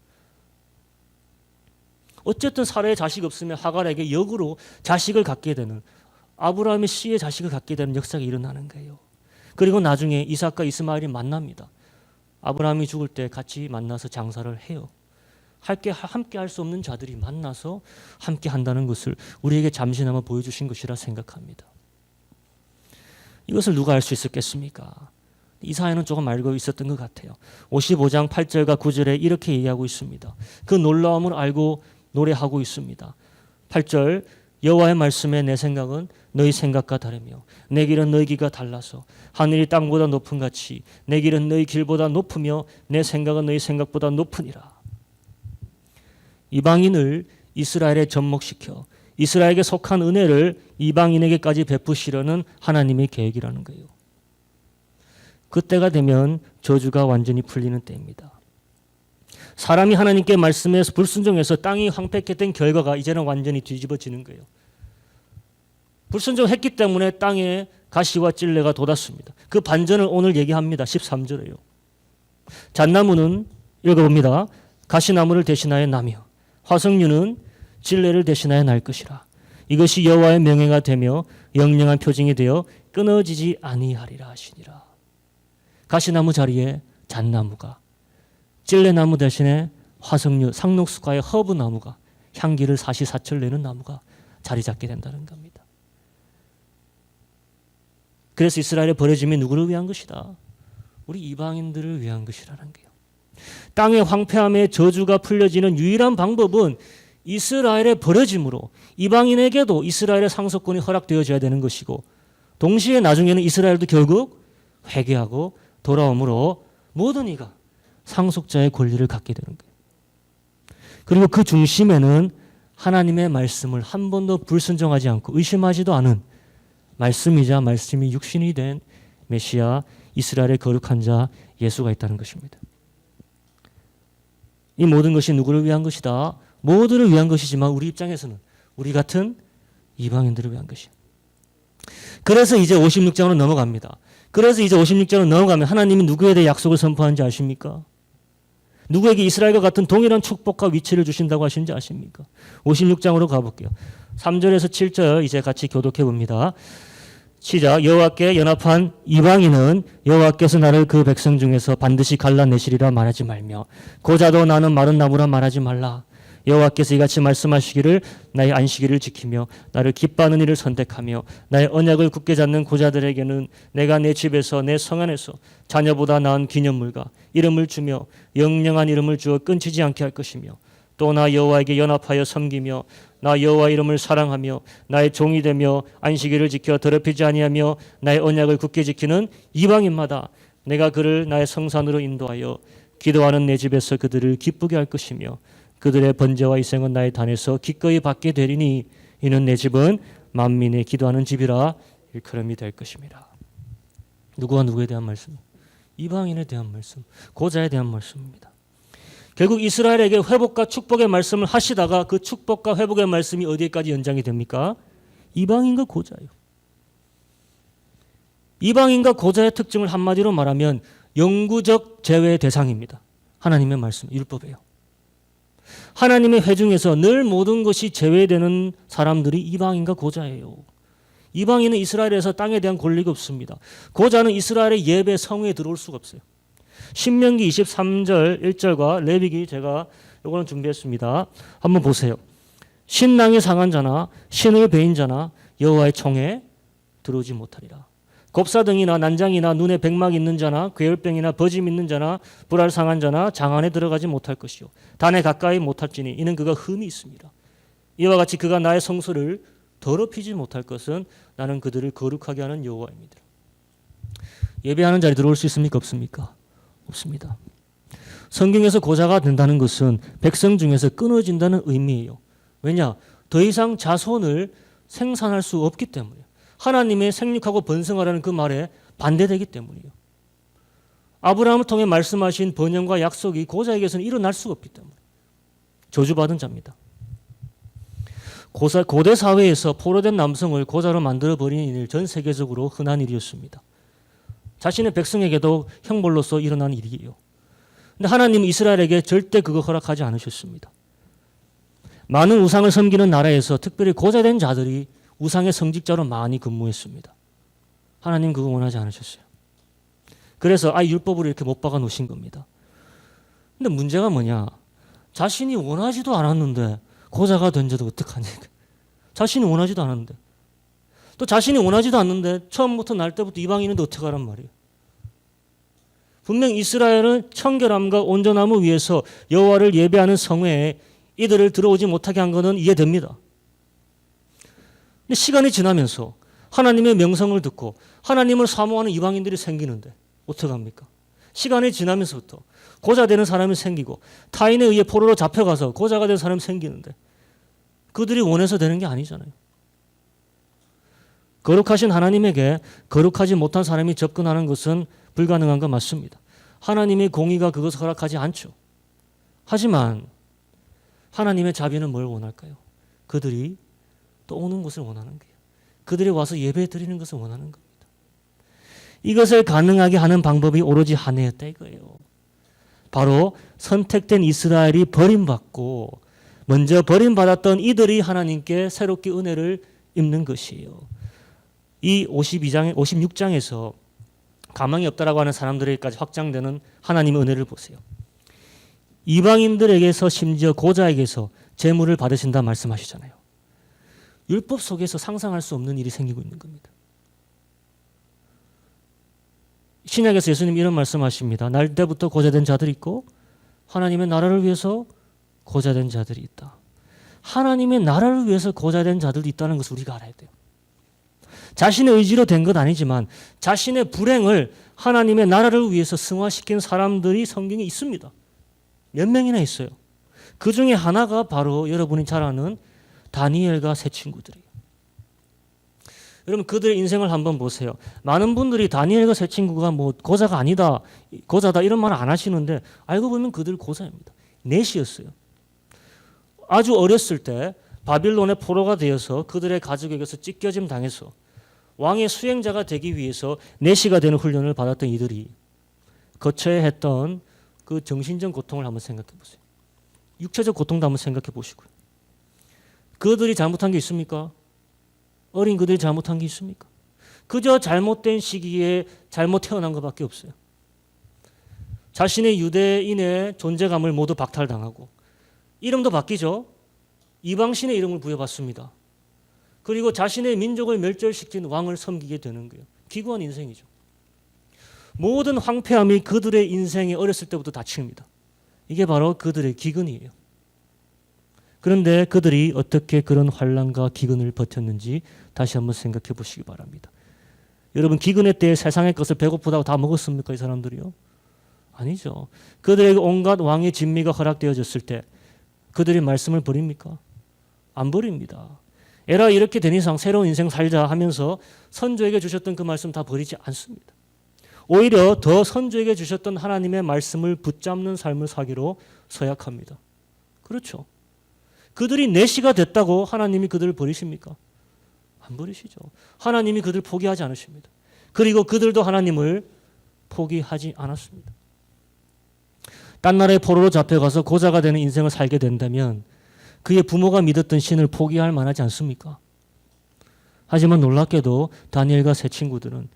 어쨌든 사라의 자식이 없으면 하갈에게 역으로 자식을 갖게 되는 아브라함의 씨의 자식을 갖게 되는 역사가 일어나는 거예요. 그리고 나중에 이삭과 이스마엘이 만납니다. 아브라함이 죽을 때 같이 만나서 장사를 해요. 함께 할 수 없는 자들이 만나서 함께 한다는 것을 우리에게 잠시나마 보여주신 것이라 생각합니다. 이것을 누가 알 수 있었겠습니까? 이사야는 조금 알고 있었던 것 같아요. 55장 8절과 9절에 이렇게 얘기하고 있습니다. 그 놀라움을 알고 노래하고 있습니다. 8절 여호와의 말씀에 내 생각은 너희 생각과 다르며 내 길은 너희 길과 달라서 하늘이 땅보다 높은 같이 내 길은 너희 길보다 높으며 내 생각은 너희 생각보다 높으니라. 이방인을 이스라엘에 접목시켜 이스라엘에게 속한 은혜를 이방인에게까지 베푸시려는 하나님의 계획이라는 거예요. 그때가 되면 저주가 완전히 풀리는 때입니다. 사람이 하나님께 말씀해서 불순종해서 땅이 황폐케 된 결과가 이제는 완전히 뒤집어지는 거예요. 불순종했기 때문에 땅에 가시와 찔레가 돋았습니다. 그 반전을 오늘 얘기합니다. 13절에요. 잣나무는 읽어봅니다. 가시나무를 대신하여 나며 화석류는 찔레를 대신하여 날 것이라. 이것이 여호와의 명예가 되며 영영한 표징이 되어 끊어지지 아니하리라 하시니라. 가시나무 자리에 잣나무가, 찔레나무 대신에 화석류, 상록수가의 허브나무가, 향기를 사시사철 내는 나무가 자리 잡게 된다는 겁니다. 그래서 이스라엘의 버려짐이 누구를 위한 것이다? 우리 이방인들을 위한 것이라는 거예요. 땅의 황폐함의 저주가 풀려지는 유일한 방법은 이스라엘의 버려짐으로 이방인에게도 이스라엘의 상속권이 허락되어져야 되는 것이고, 동시에 나중에는 이스라엘도 결국 회개하고 돌아옴으로 모든 이가 상속자의 권리를 갖게 되는 거예요. 그리고 그 중심에는 하나님의 말씀을 한 번도 불순종하지 않고 의심하지도 않은 말씀이자 말씀이 육신이 된 메시아 이스라엘의 거룩한 자 예수가 있다는 것입니다. 이 모든 것이 누구를 위한 것이다? 모두를 위한 것이지만 우리 입장에서는 우리 같은 이방인들을 위한 것이에요. 그래서 이제 56장으로 넘어갑니다. 그래서 이제 56장으로 넘어가면 하나님이 누구에 대해 약속을 선포하는지 아십니까? 누구에게 이스라엘과 같은 동일한 축복과 위치를 주신다고 하시는지 아십니까? 56장으로 가볼게요. 3절에서 7절 이제 같이 교독해 봅니다. 시작. 여호와께 연합한 이방인은 여호와께서 나를 그 백성 중에서 반드시 갈라내시리라 말하지 말며 고자도 나는 마른 나무라 말하지 말라. 여호와께서 이같이 말씀하시기를 나의 안식일을 지키며 나를 기뻐하는 일을 선택하며 나의 언약을 굳게 잡는 고자들에게는 내가 내 집에서 내 성 안에서 자녀보다 나은 기념물과 이름을 주며 영영한 이름을 주어 끊치지 않게 할 것이며 또 나 여호와에게 연합하여 섬기며 나 여호와 이름을 사랑하며 나의 종이 되며 안식일을 지켜 더럽히지 아니하며 나의 언약을 굳게 지키는 이방인마다 내가 그를 나의 성산으로 인도하여 기도하는 내 집에서 그들을 기쁘게 할 것이며 그들의 번제와 희생은 나의 단에서 기꺼이 받게 되리니 이는 내 집은 만민의 기도하는 집이라 일컬음이 될 것입니다. 누구와 누구에 대한 말씀? 이방인에 대한 말씀, 고자에 대한 말씀입니다. 결국 이스라엘에게 회복과 축복의 말씀을 하시다가 그 축복과 회복의 말씀이 어디까지 연장이 됩니까? 이방인과 고자예요. 이방인과 고자의 특징을 한마디로 말하면 영구적 제외의 대상입니다. 하나님의 말씀, 율법이에요. 하나님의 회중에서 늘 모든 것이 제외되는 사람들이 이방인과 고자예요. 이방인은 이스라엘에서 땅에 대한 권리가 없습니다. 고자는 이스라엘의 예배 성회에 들어올 수가 없어요. 신명기 23절 1절과 레위기 제가 이거는 준비했습니다. 한번 보세요. 신랑이 상한 자나 신을 베인 자나 여호와의 총에 들어오지 못하리라. 곱사등이나 난장이나 눈에 백막 있는 자나 괴혈병이나 버짐 있는 자나 불알 상한 자나 장 안에 들어가지 못할 것이요 단에 가까이 못할지니 이는 그가 흠이 있습니다. 이와 같이 그가 나의 성소를 더럽히지 못할 것은 나는 그들을 거룩하게 하는 여호와입니다. 예배하는 자리 들어올 수 있습니까? 없습니까? 없습니다. 성경에서 고자가 된다는 것은 백성 중에서 끊어진다는 의미예요. 왜냐? 더 이상 자손을 생산할 수 없기 때문이에요. 하나님의 생육하고 번성하라는 그 말에 반대되기 때문이에요. 아브라함을 통해 말씀하신 번영과 약속이 고자에게서는 일어날 수가 없기 때문에 저주받은 자입니다. 고대 사회에서 포로된 남성을 고자로 만들어버리는 일 전 세계적으로 흔한 일이었습니다. 자신의 백성에게도 형벌로서 일어난 일이에요. 근데 하나님은 이스라엘에게 절대 그거 허락하지 않으셨습니다. 많은 우상을 섬기는 나라에서 특별히 고자된 자들이 우상의 성직자로 많이 근무했습니다. 하나님 그거 원하지 않으셨어요. 그래서 율법으로 이렇게 못 박아 놓으신 겁니다. 근데 문제가 뭐냐? 자신이 원하지도 않았는데 고자가 된 자도 어떡하냐? 자신이 원하지도 않았는데 또 자신이 원하지도 않는데 처음부터 날 때부터 이방인인데 어떡하란 말이에요. 분명 이스라엘은 청결함과 온전함을 위해서 여호와를 예배하는 성회에 이들을 들어오지 못하게 한 것은 이해됩니다. 근데 시간이 지나면서 하나님의 명성을 듣고 하나님을 사모하는 이방인들이 생기는데 어떡합니까? 시간이 지나면서부터 고자 되는 사람이 생기고 타인에 의해 포로로 잡혀가서 고자가 된 사람이 생기는데 그들이 원해서 되는 게 아니잖아요. 거룩하신 하나님에게 거룩하지 못한 사람이 접근하는 것은 불가능한 건 맞습니다. 하나님의 공의가 그것을 허락하지 않죠. 하지만 하나님의 자비는 뭘 원할까요? 그들이 또 오는 것을 원하는 거예요. 그들이 와서 예배 드리는 것을 원하는 겁니다. 이것을 가능하게 하는 방법이 오로지 하나였다 이거예요. 바로 선택된 이스라엘이 버림받고 먼저 버림받았던 이들이 하나님께 새롭게 은혜를 입는 것이에요. 이 56장에서 가망이 없다라고 하는 사람들에게까지 확장되는 하나님의 은혜를 보세요. 이방인들에게서 심지어 고자에게서 재물을 받으신다 말씀하시잖아요. 율법 속에서 상상할 수 없는 일이 생기고 있는 겁니다. 신약에서 예수님 이런 말씀하십니다. 날 때부터 고자된 자들이 있고 하나님의 나라를 위해서 고자된 자들이 있다. 하나님의 나라를 위해서 고자된 자들도 있다는 것을 우리가 알아야 돼요. 자신의 의지로 된 건 아니지만 자신의 불행을 하나님의 나라를 위해서 승화시킨 사람들이 성경에 있습니다. 몇 명이나 있어요. 그 중에 하나가 바로 여러분이 잘 아는 다니엘과 세 친구들이에요. 여러분 그들의 인생을 한번 보세요. 많은 분들이 다니엘과 세 친구가 뭐 고자가 아니다, 고자다 이런 말 안 하시는데 알고 보면 그들 고자입니다. 넷이었어요. 아주 어렸을 때 바빌론의 포로가 되어서 그들의 가족에게서 찢겨짐 당해서 왕의 수행자가 되기 위해서 내시가 되는 훈련을 받았던 이들이 거쳐야 했던 그 정신적 고통을 한번 생각해 보세요. 육체적 고통도 한번 생각해 보시고요. 그들이 잘못한 게 있습니까? 어린 그들이 잘못한 게 있습니까? 그저 잘못된 시기에 잘못 태어난 것밖에 없어요. 자신의 유대인의 존재감을 모두 박탈당하고 이름도 바뀌죠. 이방신의 이름을 부여받습니다. 그리고 자신의 민족을 멸절시킨 왕을 섬기게 되는 거예요. 기구한 인생이죠. 모든 황폐함이 그들의 인생에 어렸을 때부터 닫힙니다. 이게 바로 그들의 기근이에요. 그런데 그들이 어떻게 그런 환난과 기근을 버텼는지 다시 한번 생각해 보시기 바랍니다. 여러분, 기근의 때에 세상의 것을 배고프다고 다 먹었습니까? 이 사람들이요? 아니죠. 그들에게 온갖 왕의 진미가 허락되어졌을 때 그들이 말씀을 버립니까? 안 버립니다. 에라 이렇게 된 이상 새로운 인생 살자 하면서 선조에게 주셨던 그 말씀 다 버리지 않습니다. 오히려 더 선조에게 주셨던 하나님의 말씀을 붙잡는 삶을 사기로 서약합니다. 그렇죠. 그들이 내시가 됐다고 하나님이 그들을 버리십니까? 안 버리시죠. 하나님이 그들을 포기하지 않으십니다. 그리고 그들도 하나님을 포기하지 않았습니다. 딴 나라의 포로로 잡혀가서 고자가 되는 인생을 살게 된다면 그의 부모가 믿었던 신을 포기할 만하지 않습니까? 하지만 놀랍게도 다니엘과 세 친구들은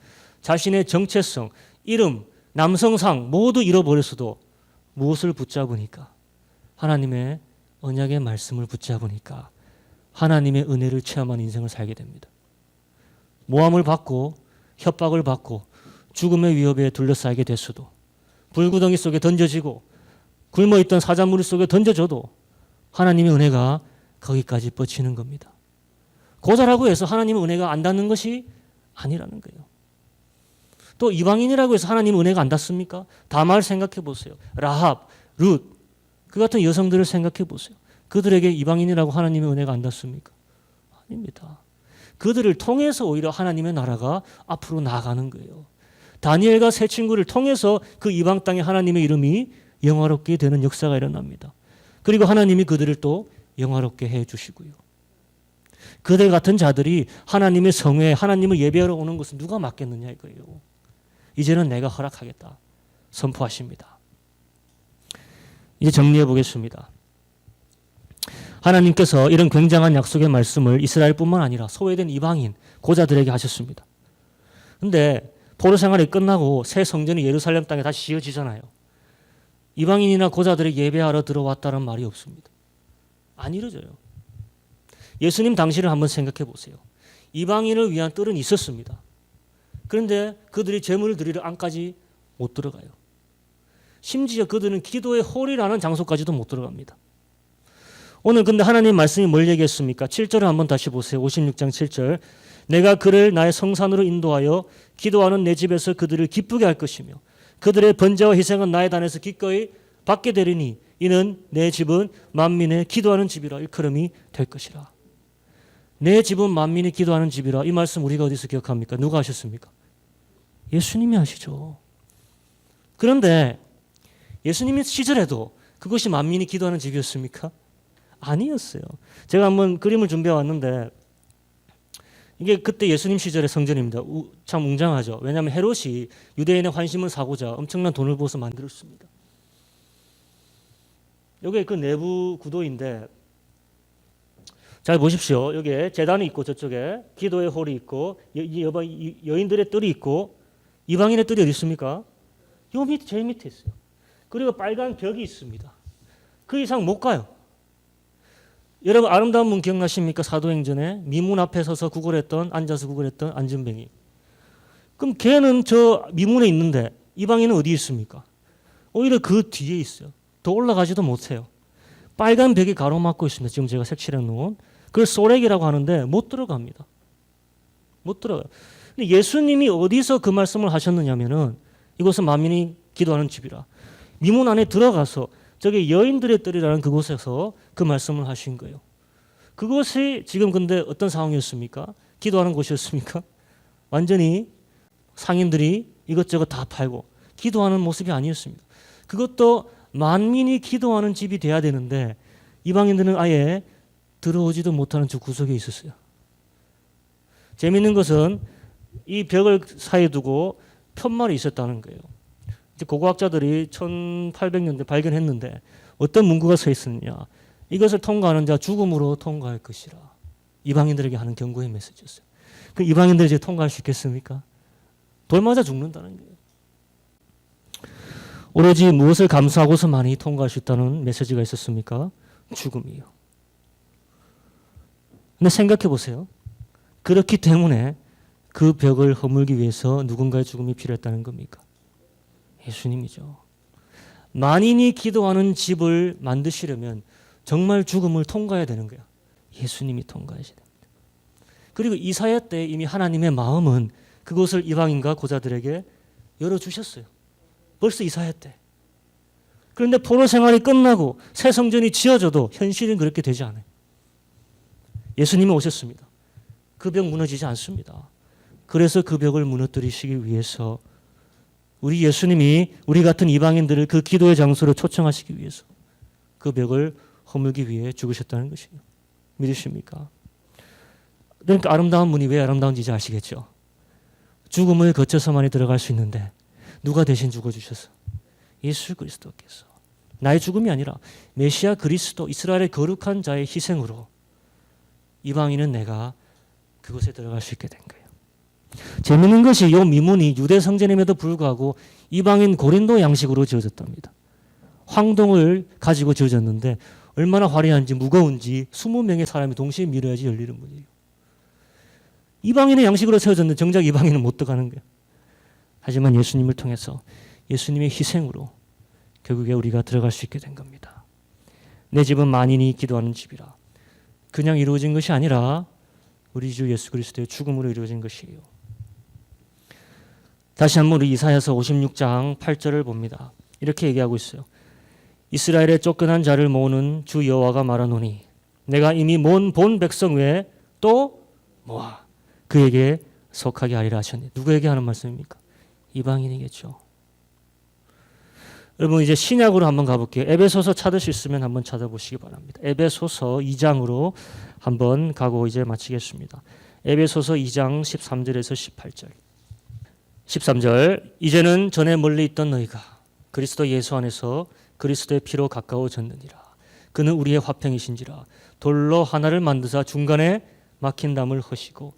자신의 정체성, 이름, 남성상 모두 잃어버렸어도 무엇을 붙잡으니까? 하나님의 언약의 말씀을 붙잡으니까 하나님의 은혜를 체험한 인생을 살게 됩니다. 모함을 받고 협박을 받고 죽음의 위협에 둘러싸이게 됐어도 불구덩이 속에 던져지고 굶어있던 사자무리 속에 던져져도 하나님의 은혜가 거기까지 뻗치는 겁니다. 고자라고 해서 하나님의 은혜가 안 닿는 것이 아니라는 거예요. 또 이방인이라고 해서 하나님의 은혜가 안 닿습니까? 다말 생각해 보세요. 라합, 룻 그 같은 여성들을 생각해 보세요. 그들에게 이방인이라고 하나님의 은혜가 안 닿습니까? 아닙니다. 그들을 통해서 오히려 하나님의 나라가 앞으로 나아가는 거예요. 다니엘과 세 친구를 통해서 그 이방 땅에 하나님의 이름이 영화롭게 되는 역사가 일어납니다. 그리고 하나님이 그들을 또 영화롭게 해주시고요. 그들 같은 자들이 하나님의 성회에 하나님을 예배하러 오는 것은 누가 막겠느냐 이거예요. 이제는 내가 허락하겠다 선포하십니다. 이제 정리해 보겠습니다. 하나님께서 이런 굉장한 약속의 말씀을 이스라엘뿐만 아니라 소외된 이방인, 고자들에게 하셨습니다. 그런데 포로 생활이 끝나고 새 성전이 예루살렘 땅에 다시 지어지잖아요. 이방인이나 고자들이 예배하러 들어왔다는 말이 없습니다. 안 이루어져요. 예수님 당시를 한번 생각해 보세요. 이방인을 위한 뜰은 있었습니다. 그런데 그들이 제물을 드리러 안까지 못 들어가요. 심지어 그들은 기도의 홀이라는 장소까지도 못 들어갑니다. 오늘 근데 하나님 말씀이 뭘 얘기했습니까? 7절을 한번 다시 보세요. 56장 7절. 내가 그를 나의 성산으로 인도하여 기도하는 내 집에서 그들을 기쁘게 할 것이며 그들의 번제와 희생은 나의 단에서 기꺼이 받게 되리니 이는 내 집은 만민의 기도하는 집이라 일컬음이 될 것이라. 내 집은 만민이 기도하는 집이라. 이 말씀 우리가 어디서 기억합니까? 누가 하셨습니까? 예수님이 하시죠. 그런데 예수님의 시절에도 그것이 만민이 기도하는 집이었습니까? 아니었어요. 제가 한번 그림을 준비해 왔는데 이게 그때 예수님 시절의 성전입니다. 참 웅장하죠. 왜냐하면 헤롯이 유대인의 환심을 사고자 엄청난 돈을 부어서 만들었습니다. 이게 그 내부 구도인데 잘 보십시오. 여기에 제단이 있고 저쪽에 기도의 홀이 있고 여인들의 뜰이 있고 이방인의 뜰이 어디 있습니까? 요 밑에 제일 밑에 있어요. 그리고 빨간 벽이 있습니다. 그 이상 못 가요. 여러분 아름다운 문 기억나십니까? 사도행전에 미문 앞에 서서 앉아서 구걸했던 안전뱅이. 그럼 걔는 저 미문에 있는데 이방인은 어디 있습니까? 오히려 그 뒤에 있어요. 더 올라가지도 못해요. 빨간 벽이 가로막고 있습니다. 지금 제가 색칠해 놓은. 그걸 소렉이라고 하는데 못 들어갑니다. 못 들어가요. 근데 예수님이 어디서 그 말씀을 하셨느냐면은 이곳은 만민이 기도하는 집이라. 미문 안에 들어가서 저기 여인들의 뜰이라는 그곳에서 그 말씀을 하신 거예요. 그것이 지금 근데 어떤 상황이었습니까? 기도하는 곳이었습니까? 완전히 상인들이 이것저것 다 팔고 기도하는 모습이 아니었습니다. 그것도 만민이 기도하는 집이 돼야 되는데 이방인들은 아예 들어오지도 못하는 저 구석에 있었어요. 재미있는 것은 이 벽을 사이에 두고 편말이 있었다는 거예요. 이제 고고학자들이 1800년대 발견했는데 어떤 문구가 서 있었느냐. 이것을 통과하는 자 죽음으로 통과할 것이라. 이방인들에게 하는 경고의 메시지였어요. 그 이방인들이 이제 통과할 수 있겠습니까? 돌 맞아 죽는다는 거예요. 오로지 무엇을 감수하고서만이 통과할 수 있다는 메시지가 있었습니까? 죽음이요. 근데 생각해 보세요. 그렇기 때문에 그 벽을 허물기 위해서 누군가의 죽음이 필요했다는 겁니까? 예수님이죠. 만인이 기도하는 집을 만드시려면 정말 죽음을 통과해야 되는 거야. 예수님이 통과하셔야 됩니다. 그리고 이사야 때 이미 하나님의 마음은 그곳을 이방인과 고자들에게 열어주셨어요. 벌써 이사야 때. 그런데 포로 생활이 끝나고 새 성전이 지어져도 현실은 그렇게 되지 않아요. 예수님이 오셨습니다. 그 벽 무너지지 않습니다. 그래서 그 벽을 무너뜨리시기 위해서 우리 예수님이 우리 같은 이방인들을 그 기도의 장소로 초청하시기 위해서 그 벽을 허물기 위해 죽으셨다는 것이에요. 믿으십니까? 그러니까 아름다운 문이 왜 아름다운지 이제 아시겠죠? 죽음을 거쳐서만이 들어갈 수 있는데 누가 대신 죽어주셔서? 예수 그리스도께서. 나의 죽음이 아니라 메시아 그리스도 이스라엘의 거룩한 자의 희생으로 이방인은 내가 그곳에 들어갈 수 있게 된 거예요. 재미있는 것이 이 미문이 유대 성전임에도 불구하고 이방인 고린도 양식으로 지어졌답니다. 황동을 가지고 지어졌는데 얼마나 화려한지 무거운지 20명의 사람이 동시에 밀어야지 열리는 문이에요. 이방인의 양식으로 세워졌는데 정작 이방인은 못 들어가는 거예요. 하지만 예수님을 통해서 예수님의 희생으로 결국에 우리가 들어갈 수 있게 된 겁니다. 내 집은 만인이 기도하는 집이라. 그냥 이루어진 것이 아니라 우리 주 예수 그리스도의 죽음으로 이루어진 것이에요. 다시 한번 우리 이사야서 56장 8절을 봅니다. 이렇게 얘기하고 있어요. 이스라엘의 쫓겨난 자를 모으는 주 여호와가 말하노니 내가 이미 모은 본 백성 외에 또 모아 그에게 속하게 하리라 하셨니. 누구에게 하는 말씀입니까? 이방인이겠죠. 여러분 이제 신약으로 한번 가볼게요. 에베소서 찾을 수 있으면 한번 찾아보시기 바랍니다. 에베소서 2장으로 한번 가고 이제 마치겠습니다. 에베소서 2장 13절에서 18절. 13절 이제는 전에 멀리 있던 너희가 그리스도 예수 안에서 그리스도의 피로 가까워졌느니라. 그는 우리의 화평이신지라. 돌로 하나를 만드사 중간에 막힌 담을 허시고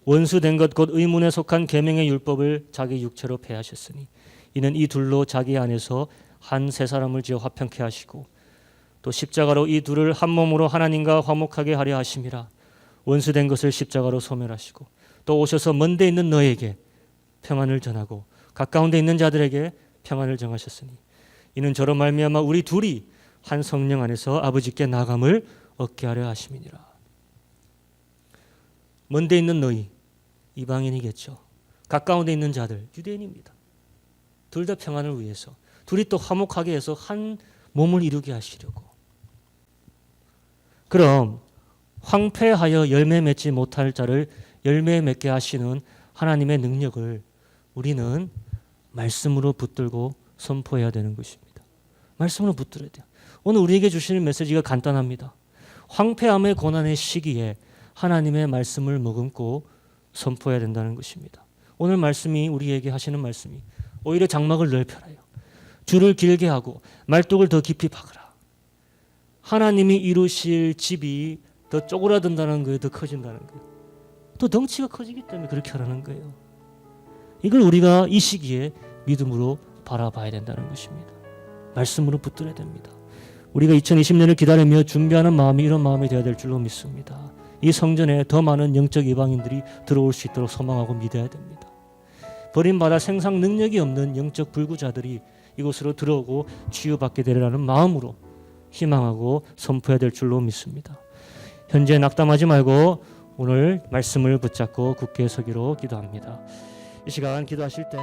원수된 것 곧 의문에 속한 계명의 율법을 자기 육체로 폐하셨으니 이는 이 둘로 자기 안에서 한 세 사람을 지어 화평케 하시고 또 십자가로 이 둘을 한 몸으로 하나님과 화목하게 하려 하심이라. 원수된 것을 십자가로 소멸하시고 또 오셔서 먼데 있는 너에게 평안을 전하고 가까운 데 있는 자들에게 평안을 정하셨으니 이는 저로 말미암아 우리 둘이 한 성령 안에서 아버지께 나감을 얻게 하려 하심이니라. 먼데 있는 너희 이방인이겠죠. 가까운 데 있는 자들 유대인입니다. 둘 다 평안을 위해서 둘이 또 화목하게 해서 한 몸을 이루게 하시려고. 그럼 황폐하여 열매 맺지 못할 자를 열매 맺게 하시는 하나님의 능력을 우리는 말씀으로 붙들고 선포해야 되는 것입니다. 말씀으로 붙들어야 돼요. 오늘 우리에게 주시는 메시지가 간단합니다. 황폐함의 고난의 시기에 하나님의 말씀을 머금고 선포해야 된다는 것입니다. 오늘 말씀이 우리에게 하시는 말씀이 오히려 장막을 넓혀라요. 줄을 길게 하고 말뚝을 더 깊이 박으라. 하나님이 이루실 집이 더 쪼그라든다는 거예요. 더 커진다는 거예요. 또 덩치가 커지기 때문에 그렇게 하라는 거예요. 이걸 우리가 이 시기에 믿음으로 바라봐야 된다는 것입니다. 말씀으로 붙들어야 됩니다. 우리가 2020년을 기다리며 준비하는 마음이 이런 마음이 되어야 될 줄로 믿습니다. 이 성전에 더 많은 영적 이방인들이 들어올 수 있도록 소망하고 믿어야 됩니다. 버림받아 생상 능력이 없는 영적 불구자들이 이곳으로 들어오고 치유받게 되리라는 마음으로 희망하고 선포해야 될 줄로 믿습니다. 현재 낙담하지 말고 오늘 말씀을 붙잡고 굳게 서기로 기도합니다. 이 시간 기도하실 때